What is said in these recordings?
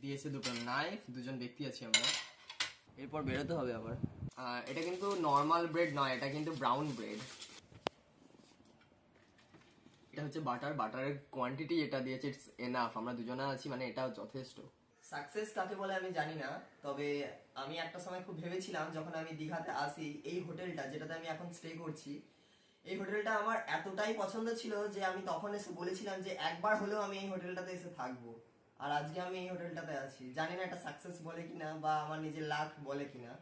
দিয়েছে দুটো নাইফ, দুজন ব্যক্তি আছি আমরা। এরপর বেরোতে হবে আবার। এটা কিন্তু নর্মাল ব্রেড নয়, এটা কিন্তু ব্রাউন ব্রেড। এটা হচ্ছে বাটারের কোয়ান্টিটি যেটা দিয়েছে ইটস এনাফ, আমরা দুজনে আছি মানে এটা যথেষ্ট। সাকসেস কাকে বলে আমি জানি না, তবে আমি একটা সময় খুব ভেবেছিলাম যখন আমি দীঘাতে আসি, এই হোটেলটা যেটাতে আমি এখন স্টে করছি, এই হোটেলটা আমার এতটাই পছন্দ ছিল যে আমি তখন এসে বলেছিলাম যে একবার হলেও আমি এই হোটেলটাতে এসে থাকবো। আর আজকে আমি এই হোটেলটাতে আছি, জানি না এটা সাকসেস বলে কিনা বা আমার নিজের লাক বলে কিনা।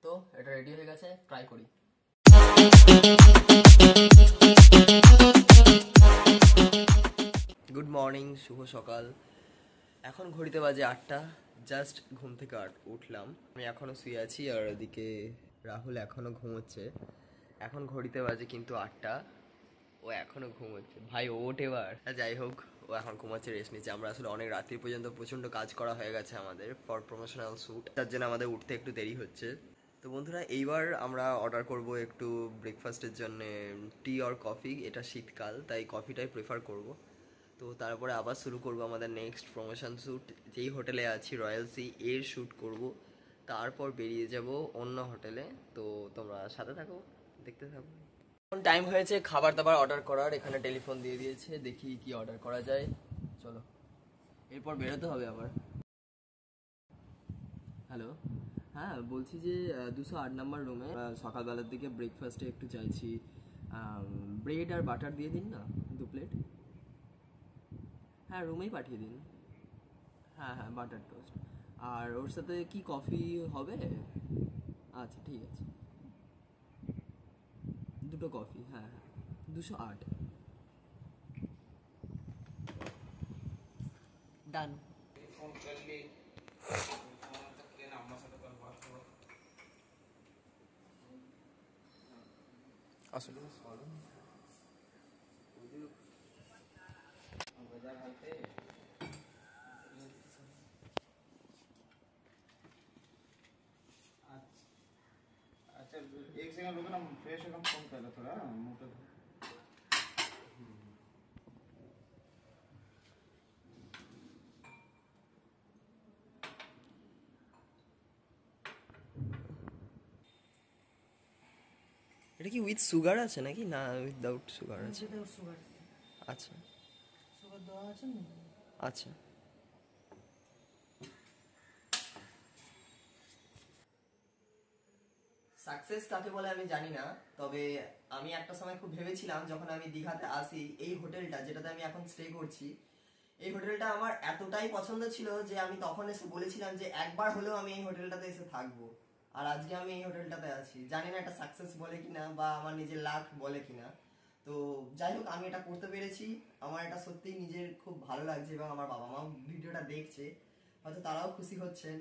তো এটা রেডি হয়ে গেছে, ট্রাই করি। গুড মর্নিং, শুভ সকাল। এখন ঘড়িতে বাজে 8টা। জাস্ট ঘুম থেকে উঠলাম। আমি এখনো শুয়ে আছি আর ওদিকে রাহুল এখনো ঘুমোচ্ছে। এখন ঘড়িতে বাজে কিন্তু 8টা, ও এখনো ঘুমোচ্ছে। ভাই ওঠ এবার। যাই হোক, ও এখন ঘুমাচ্ছে, রেস্ট নিচ্ছে। আমরা আসলে অনেক রাত্রি পর্যন্ত প্রচণ্ড কাজ করা হয়ে গেছে আমাদের ফর প্রমোশনাল শ্যুট, তার জন্য আমাদের উঠতে একটু দেরি হচ্ছে। তো বন্ধুরা, এইবার আমরা অর্ডার করব একটু ব্রেকফাস্টের জন্য টি আর কফি। এটা শীতকাল, তাই কফিটাই প্রেফার করব। তো তারপরে আবার শুরু করব আমাদের নেক্সট প্রমোশন শ্যুট। যেই হোটেলে আছি রয়্যাল সি, এর শ্যুট করব। তারপর বেরিয়ে যাব অন্য হোটেলে। তো তোমরা সাথে থাকো, দেখতে থাকো। এখন টাইম হয়েছে খাবার দাবার অর্ডার করার। এখানে টেলিফোন দিয়ে দিয়েছে, দেখি কি অর্ডার করা যায়। চলো, এরপর বেরোতে হবে আবার। হ্যালো, হ্যাঁ বলছি যে 208 নম্বর রুমে সকালবেলার দিকে ব্রেকফাস্টে একটু চাইছি ব্রেড আর বাটার দিয়ে দিন না 2 প্লেট। হ্যাঁ রুমেই পাঠিয়ে দিন। হ্যাঁ হ্যাঁ, বাটার টোস্ট। আর ওর সাথে কি কফি হবে? আচ্ছা ঠিক আছে, 2টো কফি। হ্যাঁ হ্যাঁ, 208। ডান। আসলে अच्छा एक सेकंड रुको ना, फ्रेश होकर फोन कर लो थोड़ा मोटर। এটা কি উইথ সুগার আছে নাকি না উইদাউট সুগার আছে? আচ্ছা আচ্ছা। সাকসেস কাকে বলে আমি জানি না, তবে আমি একটা সময় খুব ভেবেছিলাম যখন আমি দীঘাতে আসি, এই হোটেলটা যেটাতে আমি এখন স্টে করছি, এই হোটেলটা আমার এতটাই পছন্দ ছিল যে আমি তখন এসে বলেছিলাম যে একবার হলেও আমি এই হোটেলটাতে এসে থাকবো। আর আজকে আমি এই হোটেলটাতে আছি, জানি না এটা সাকসেস বলে কিনা বা আমার নিজের লাক বলে কিনা। তো যাই হোক, আমি এটা করতে পেরেছি। আমার এটা সত্যিই নিজের খুব ভালো লাগছে এবং আমার বাবা মাও ভিডিওটা দেখছে, হয়তো তারাও খুশি হচ্ছেন।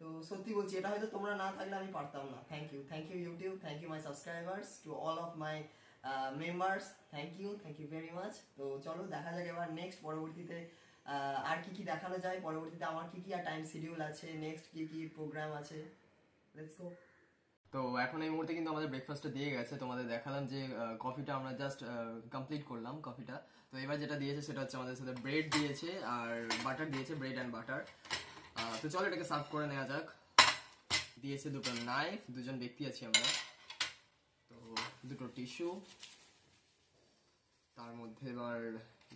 তো সত্যি বলছি, এটা হয়তো তোমরা না থাকলে আমি পারতাম না। Thank you YouTube, thank you my subscribers, to all of my members, thank you very much. তো চলো দেখা যাক এবার নেক্সট পরবর্তীতে আর কি কি দেখানো যায়, পরবর্তীতে আমার কি কি আর টাইম শিডিউল আছে, নেক্সট কি কি প্রোগ্রাম আছে। Let's go. তো এখন এই মুহূর্তে কিন্তু আমাদের ব্রেকফাস্টটা দিয়ে গেছে, তোমাদের দেখালাম যে কফিটা আমরা জাস্ট কমপ্লিট করলাম কফিটা। তো এবার যেটা দিয়েছে সেটা হচ্ছে আমাদের সাথে ব্রেড দিয়েছে আর বাটার দিয়েছে, ব্রেড অ্যান্ড বাটার। তো চলো এটাকে সার্ভ করে নেওয়া যাক। দিয়েছে দুটো নাইফ, দুজন ব্যক্তি আছি আমরা। তো দুটো টিস্যু, তার মধ্যে এবার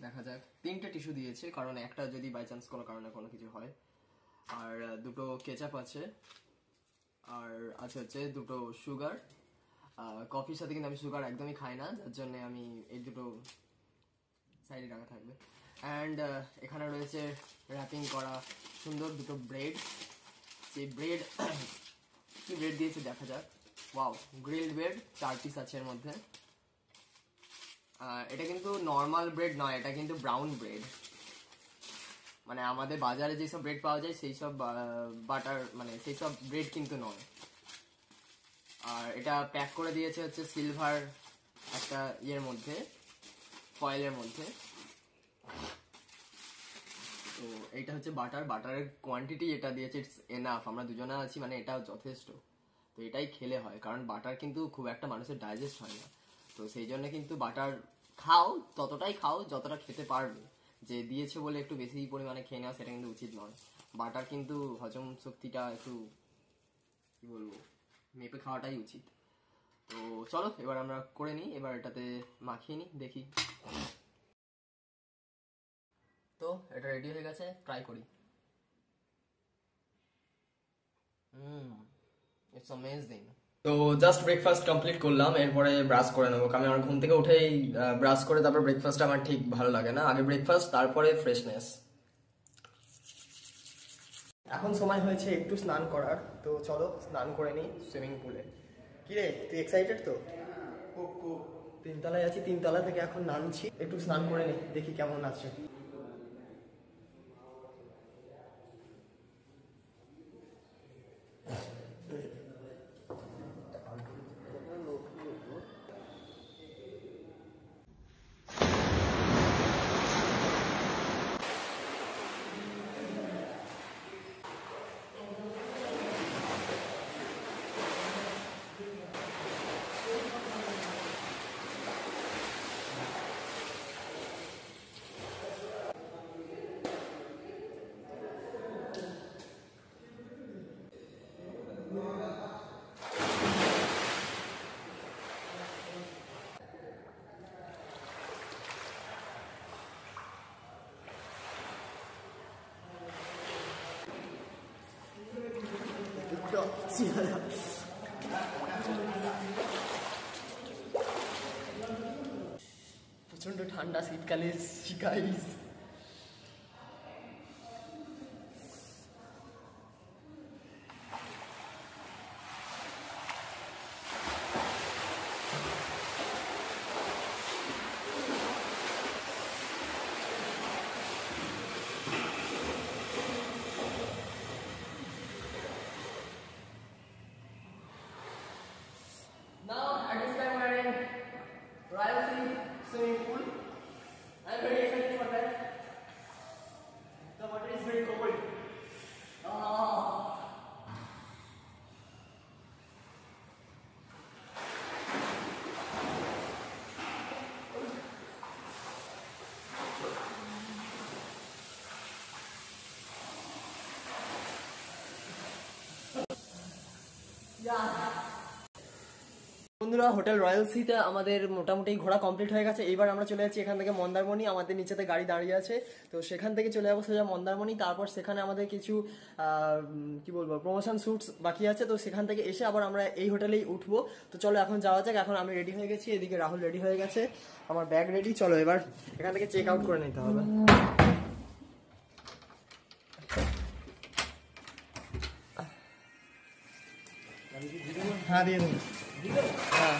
দেখা যাক। 3টে টিস্যু দিয়েছে, কারণ একটা যদি বাই চান্স কোনো কারণে কোনো কিছু হয়। আর দুটো কেচাপ আছে, আর আছে হচ্ছে দুটো সুগার। কফির সাথে কিন্তু আমি সুগার একদমই খাই না, যার জন্য আমি এই দুটো সাইডে রাখা থাকবে। অ্যান্ড এখানে রয়েছে র্যাপিং করা সুন্দর দুটো ব্রেড। সেই ব্রেড কি ব্রেড দিয়েছে দেখা যাক। ওয়াও, গ্রিলড ব্রেড 4 পিস আছে এর মধ্যে। এটা কিন্তু নর্মাল ব্রেড নয়, এটা কিন্তু ব্রাউন ব্রেড। মানে আমাদের বাজারে যেসব ব্রেড পাওয়া যায় সেই সব বাটার মানে সেই সব ব্রেড কিন্তু নয়। আর এটা প্যাক করে দিয়েছে হচ্ছে সিলভার একটা ইয়ের মধ্যে, ফয়েলের মধ্যে। তো এইটা হচ্ছে বাটারের কোয়ান্টিটি যেটা দিয়েছে ইটস এনাফ, আমরা দুজনে আছি মানে এটা যথেষ্ট। তো এটাই খেলে হয়, কারণ বাটার কিন্তু খুব একটা মানুষের ডাইজেস্ট হয় না। তো সেই জন্য কিন্তু বাটার খাও, ততটাই খাও যতটা খেতে পারবে। যে দিয়েছে বলে একটু বেশি পরিমাণে খেয়ে নেওয়া সেটা কিন্তু উচিত নয়। বাটার কিন্তু হজম শক্তিটা একটু কি বলবো মেপে খাওয়াটাই উচিত। তো চলো এবার আমরা করে নিই, এবার এটাতে মাখিয়ে নিই, দেখি। তো এটা রেডি হয়ে গেছে, ট্রাই করি। It's amazing. তো জাস্ট ব্রেকফাস্ট কমপ্লিট করলাম, এরপরে ব্রাশ করে নেবো, কারণ আমার ঘুম থেকে উঠেই ব্রাশ করে তারপর ব্রেকফাস্ট আমার ঠিক ভালো লাগে না। আগে ব্রেকফাস্ট তারপরে ফ্রেশনেস। এখন সময় হয়েছে একটু স্নান করার, তো চলো স্নান করে নিই সুইমিং পুলে। কিরে তুই এক্সাইটেড তো? খুব। তিনতলায় আছি, তিনতলা থেকে এখন নামছি, একটু স্নান করে নিই, দেখি কেমন আছে। প্রচন্ড ঠান্ডা শীতকালে guys. Now at this time we're in Royal Sea swimming pool. I'm very excited for that. The water is very cold. বন্ধুরা, হোটেল রয়্যাল সিতে আমাদের মোটামুটি ঘোরা কমপ্লিট হয়ে গেছে। এইবার আমরা চলে যাচ্ছি এখান থেকে মন্দারমণি, আমাদের নিচেতে গাড়ি দাঁড়িয়ে আছে, তো সেখান থেকে চলে যাবো সোজা মন্দারমণি। তারপর সেখানে আমাদের কিছু কি বলবো প্রমোশন শ্যুটস বাকি আছে, তো সেখান থেকে এসে আবার আমরা এই হোটেলেই উঠবো। তো চলো এখন যাওয়া যাক। এখন আমি রেডি হয়ে গেছি, এদিকে রাহুল রেডি হয়ে গেছে, আমার ব্যাগ রেডি। চলো এবার এখান থেকে চেক আউট করে নিতে হবে। হ্যাঁ দিয়ে দেবো। হ্যাঁ